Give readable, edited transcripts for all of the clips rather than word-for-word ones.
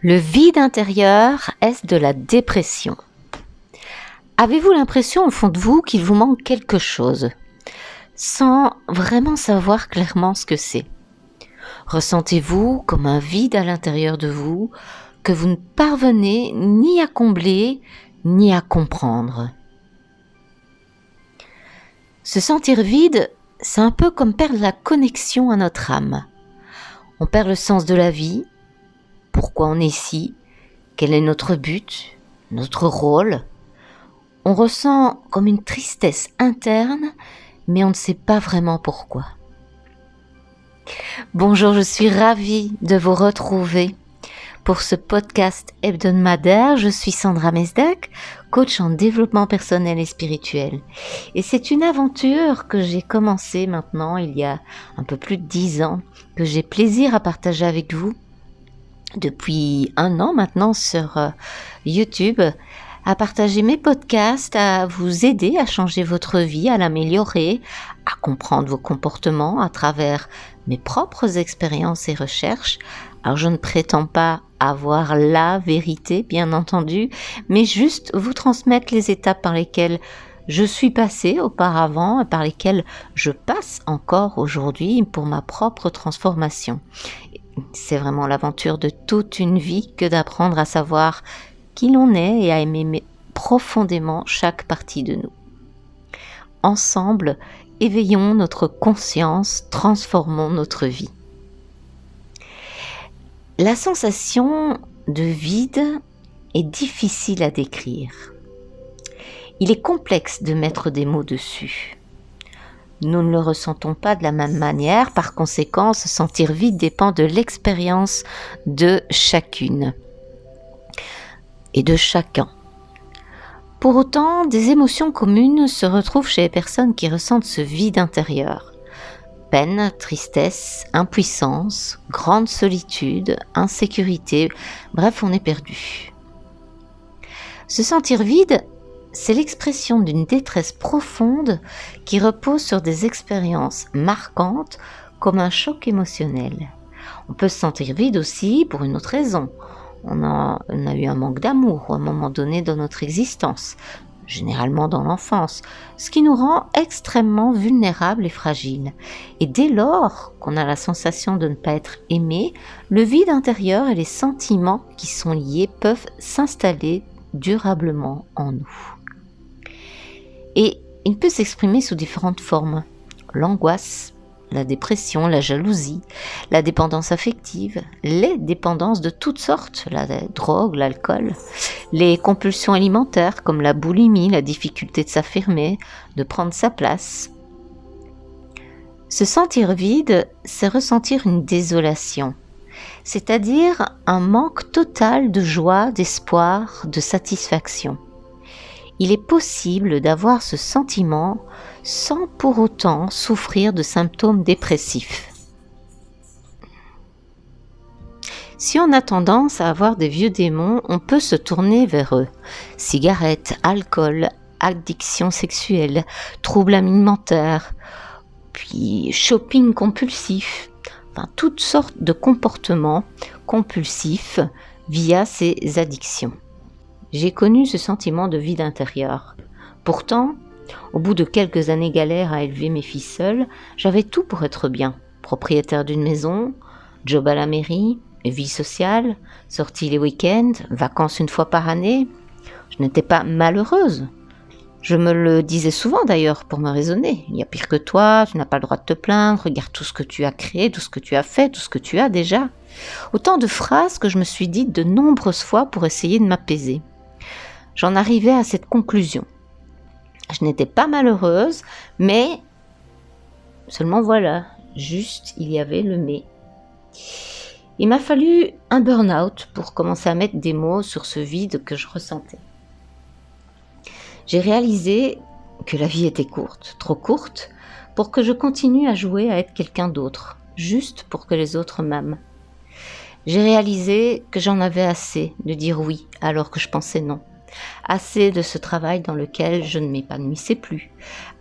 Le vide intérieur, est-ce de la dépression? Avez-vous l'impression au fond de vous qu'il vous manque quelque chose, sans vraiment savoir clairement ce que c'est? Ressentez-vous comme un vide à l'intérieur de vous que vous ne parvenez ni à combler, ni à comprendre? Se sentir vide, c'est un peu comme perdre la connexion à notre âme. On perd le sens de la vie. Pourquoi on est ici? Quel est notre but? Notre rôle? On ressent comme une tristesse interne, mais on ne sait pas vraiment pourquoi. Bonjour, je suis ravie de vous retrouver pour ce podcast hebdomadaire. Je suis Sandra Mesdac, coach en développement personnel et spirituel. Et c'est une aventure que j'ai commencée maintenant, il y a un peu plus de 10 ans, que j'ai plaisir à partager avec vous depuis 1 an maintenant sur YouTube, à partager mes podcasts, à vous aider à changer votre vie, à l'améliorer, à comprendre vos comportements à travers mes propres expériences et recherches. Alors je ne prétends pas avoir la vérité, bien entendu, mais juste vous transmettre les étapes par lesquelles je suis passée auparavant et par lesquelles je passe encore aujourd'hui pour ma propre transformation. C'est vraiment l'aventure de toute une vie que d'apprendre à savoir qui l'on est et à aimer profondément chaque partie de nous. Ensemble, éveillons notre conscience, transformons notre vie. La sensation de vide est difficile à décrire. Il est complexe de mettre des mots dessus. Nous ne le ressentons pas de la même manière, par conséquent, se sentir vide dépend de l'expérience de chacune et de chacun. Pour autant, des émotions communes se retrouvent chez les personnes qui ressentent ce vide intérieur. Peine, tristesse, impuissance, grande solitude, insécurité, bref, on est perdu. Se sentir vide, c'est l'expression d'une détresse profonde qui repose sur des expériences marquantes comme un choc émotionnel. On peut se sentir vide aussi pour une autre raison. On a eu un manque d'amour à un moment donné dans notre existence, généralement dans l'enfance, ce qui nous rend extrêmement vulnérables et fragiles. Et dès lors qu'on a la sensation de ne pas être aimé, le vide intérieur et les sentiments qui sont liés peuvent s'installer durablement en nous. Et il peut s'exprimer sous différentes formes. L'angoisse, la dépression, la jalousie, la dépendance affective, les dépendances de toutes sortes, la drogue, l'alcool, les compulsions alimentaires comme la boulimie, la difficulté de s'affirmer, de prendre sa place. Se sentir vide, c'est ressentir une désolation, c'est-à-dire un manque total de joie, d'espoir, de satisfaction. Il est possible d'avoir ce sentiment sans pour autant souffrir de symptômes dépressifs. Si on a tendance à avoir des vieux démons, on peut se tourner vers eux. Cigarettes, alcool, addiction sexuelle, troubles alimentaires, puis shopping compulsif, enfin toutes sortes de comportements compulsifs via ces addictions. J'ai connu ce sentiment de vide intérieur. Pourtant, au bout de quelques années galères à élever mes filles seules, j'avais tout pour être bien. Propriétaire d'une maison, job à la mairie, vie sociale, sorties les week-ends, vacances une fois par année. Je n'étais pas malheureuse. Je me le disais souvent d'ailleurs pour me raisonner. Il y a pire que toi, tu n'as pas le droit de te plaindre, regarde tout ce que tu as créé, tout ce que tu as fait, tout ce que tu as déjà. Autant de phrases que je me suis dites de nombreuses fois pour essayer de m'apaiser. J'en arrivais à cette conclusion. Je n'étais pas malheureuse, mais seulement voilà, juste il y avait le mais. Il m'a fallu un burn-out pour commencer à mettre des mots sur ce vide que je ressentais. J'ai réalisé que la vie était courte, trop courte, pour que je continue à jouer à être quelqu'un d'autre, juste pour que les autres m'aiment. J'ai réalisé que j'en avais assez de dire oui alors que je pensais non. Assez de ce travail dans lequel je ne m'épanouissais plus,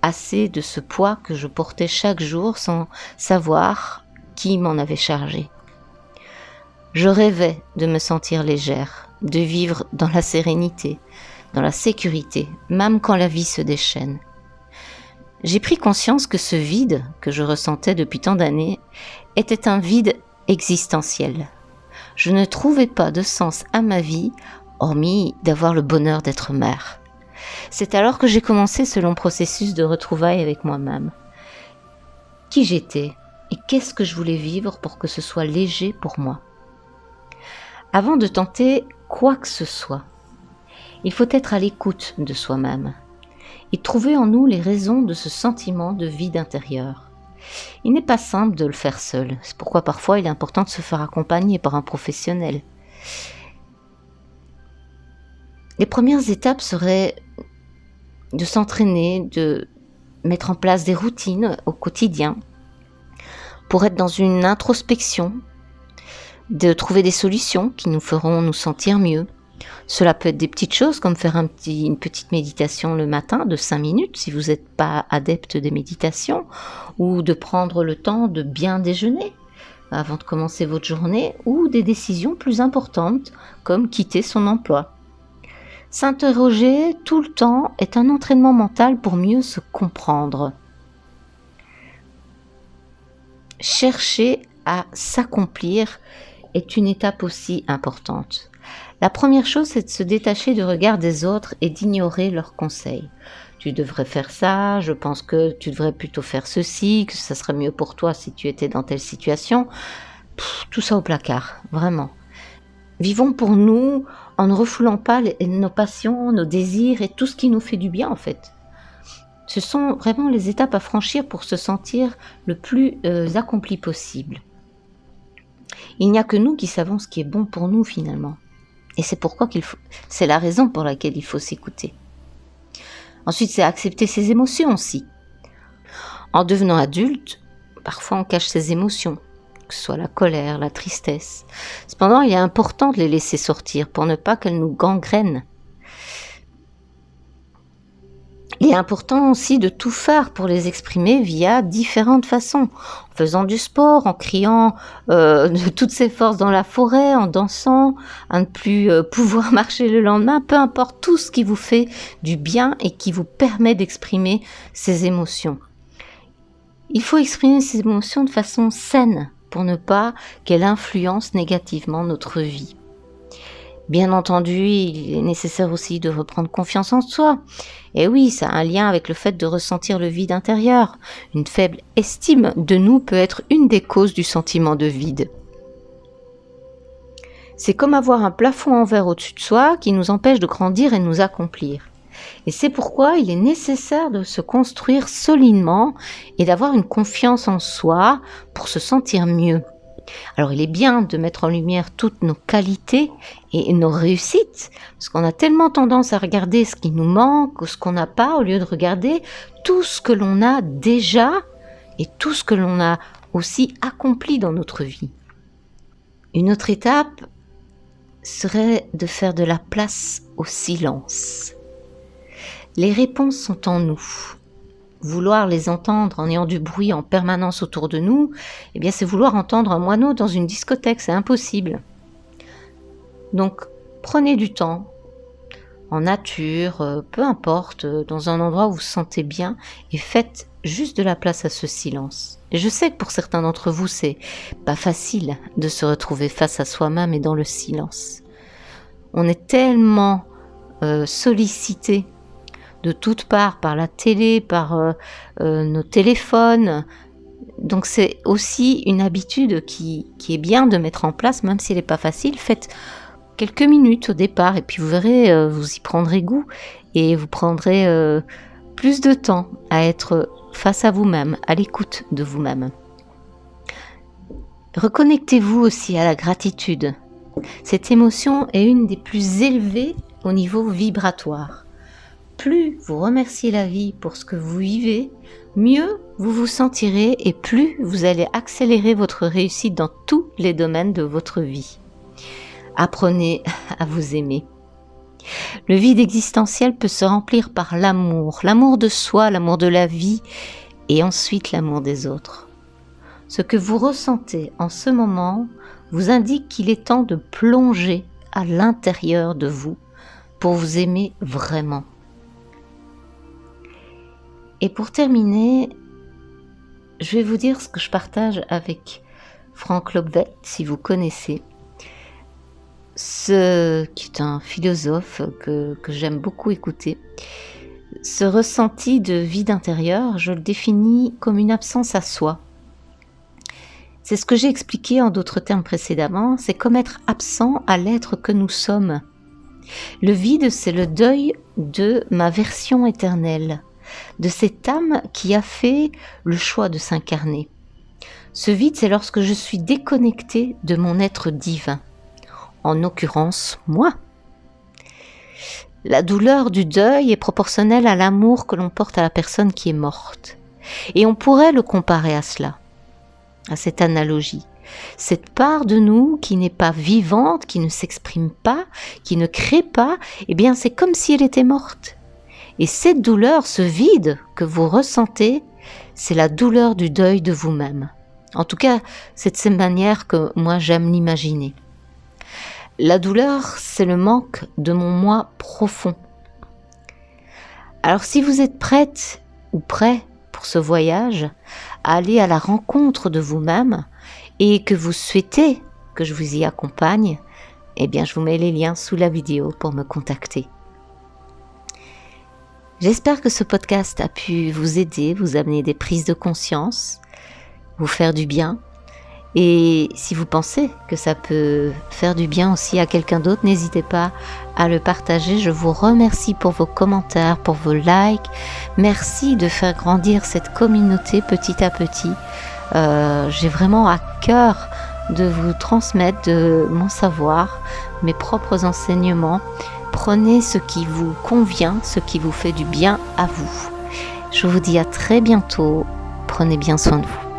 assez de ce poids que je portais chaque jour sans savoir qui m'en avait chargé. Je rêvais de me sentir légère, de vivre dans la sérénité, dans la sécurité, même quand la vie se déchaîne. J'ai pris conscience que ce vide que je ressentais depuis tant d'années était un vide existentiel. Je ne trouvais pas de sens à ma vie, hormis d'avoir le bonheur d'être mère. C'est alors que j'ai commencé ce long processus de retrouvailles avec moi-même. Qui j'étais et qu'est-ce que je voulais vivre pour que ce soit léger pour moi. Avant de tenter quoi que ce soit, il faut être à l'écoute de soi-même et trouver en nous les raisons de ce sentiment de vide intérieur. Il n'est pas simple de le faire seul, c'est pourquoi parfois il est important de se faire accompagner par un professionnel. Les premières étapes seraient de s'entraîner, de mettre en place des routines au quotidien pour être dans une introspection, de trouver des solutions qui nous feront nous sentir mieux. Cela peut être des petites choses comme faire une petite méditation le matin de 5 minutes si vous n'êtes pas adepte des méditations, ou de prendre le temps de bien déjeuner avant de commencer votre journée, ou des décisions plus importantes comme quitter son emploi. S'interroger tout le temps est un entraînement mental pour mieux se comprendre. Chercher à s'accomplir est une étape aussi importante. La première chose, c'est de se détacher du regard des autres et d'ignorer leurs conseils. Tu devrais faire ça, je pense que tu devrais plutôt faire ceci, que ça serait mieux pour toi si tu étais dans telle situation. Tout ça au placard, vraiment. Vivons pour nous en ne refoulant pas nos passions, nos désirs et tout ce qui nous fait du bien en fait. Ce sont vraiment les étapes à franchir pour se sentir le plus accompli possible. Il n'y a que nous qui savons ce qui est bon pour nous finalement. Et c'est la raison pour laquelle il faut s'écouter. Ensuite, c'est accepter ses émotions aussi. En devenant adulte, parfois on cache ses émotions, que ce soit la colère, la tristesse. Cependant, il est important de les laisser sortir pour ne pas qu'elles nous gangrènent. Il est important aussi de tout faire pour les exprimer via différentes façons. En faisant du sport, en criant de toutes ses forces dans la forêt, en dansant, à ne plus pouvoir marcher le lendemain. Peu importe tout ce qui vous fait du bien et qui vous permet d'exprimer ces émotions. Il faut exprimer ces émotions de façon saine pour ne pas qu'elles influencent négativement notre vie. Bien entendu, il est nécessaire aussi de reprendre confiance en soi. Et oui, ça a un lien avec le fait de ressentir le vide intérieur. Une faible estime de nous peut être une des causes du sentiment de vide. C'est comme avoir un plafond en verre au-dessus de soi qui nous empêche de grandir et de nous accomplir. Et c'est pourquoi il est nécessaire de se construire solidement et d'avoir une confiance en soi pour se sentir mieux. Alors il est bien de mettre en lumière toutes nos qualités et nos réussites, parce qu'on a tellement tendance à regarder ce qui nous manque ou ce qu'on n'a pas, au lieu de regarder tout ce que l'on a déjà et tout ce que l'on a aussi accompli dans notre vie. Une autre étape serait de faire de la place au silence. Les réponses sont en nous. Vouloir les entendre en ayant du bruit en permanence autour de nous, eh bien c'est vouloir entendre un moineau dans une discothèque, c'est impossible. Donc prenez du temps, en nature, peu importe, dans un endroit où vous vous sentez bien, et faites juste de la place à ce silence. Et je sais que pour certains d'entre vous, c'est pas facile de se retrouver face à soi-même et dans le silence. On est tellement sollicité de toutes parts, par la télé, par nos téléphones. Donc c'est aussi une habitude qui est bien de mettre en place, même si elle n'est pas facile. Faites quelques minutes au départ et puis vous verrez, vous y prendrez goût et vous prendrez plus de temps à être face à vous-même, à l'écoute de vous-même. Reconnectez-vous aussi à la gratitude. Cette émotion est une des plus élevées au niveau vibratoire. Plus vous remerciez la vie pour ce que vous vivez, mieux vous vous sentirez et plus vous allez accélérer votre réussite dans tous les domaines de votre vie. Apprenez à vous aimer. Le vide existentiel peut se remplir par l'amour de soi, l'amour de la vie et ensuite l'amour des autres. Ce que vous ressentez en ce moment vous indique qu'il est temps de plonger à l'intérieur de vous pour vous aimer vraiment. Et pour terminer, je vais vous dire ce que je partage avec Frank Lobvet, si vous connaissez, qui est un philosophe que j'aime beaucoup écouter. Ce ressenti de vide intérieur, je le définis comme une absence à soi. C'est ce que j'ai expliqué en d'autres termes précédemment, c'est comme être absent à l'être que nous sommes. Le vide, c'est le deuil de ma version éternelle, de cette âme qui a fait le choix de s'incarner. Ce vide, c'est lorsque je suis déconnectée de mon être divin, en l'occurrence moi. La douleur du deuil est proportionnelle à l'amour que l'on porte à la personne qui est morte. Et on pourrait le comparer à cela, à cette analogie. Cette part de nous qui n'est pas vivante, qui ne s'exprime pas, qui ne crée pas, eh bien c'est comme si elle était morte. Et cette douleur, ce vide que vous ressentez, c'est la douleur du deuil de vous-même. En tout cas, c'est de cette manière que moi j'aime l'imaginer. La douleur, c'est le manque de mon moi profond. Alors si vous êtes prête ou prêt pour ce voyage, à aller à la rencontre de vous-même et que vous souhaitez que je vous y accompagne, eh bien je vous mets les liens sous la vidéo pour me contacter. J'espère que ce podcast a pu vous aider, vous amener des prises de conscience, vous faire du bien. Et si vous pensez que ça peut faire du bien aussi à quelqu'un d'autre, n'hésitez pas à le partager. Je vous remercie pour vos commentaires, pour vos likes. Merci de faire grandir cette communauté petit à petit. J'ai vraiment à cœur de vous transmettre de mon savoir, mes propres enseignements. Prenez ce qui vous convient, ce qui vous fait du bien à vous. Je vous dis à très bientôt. Prenez bien soin de vous.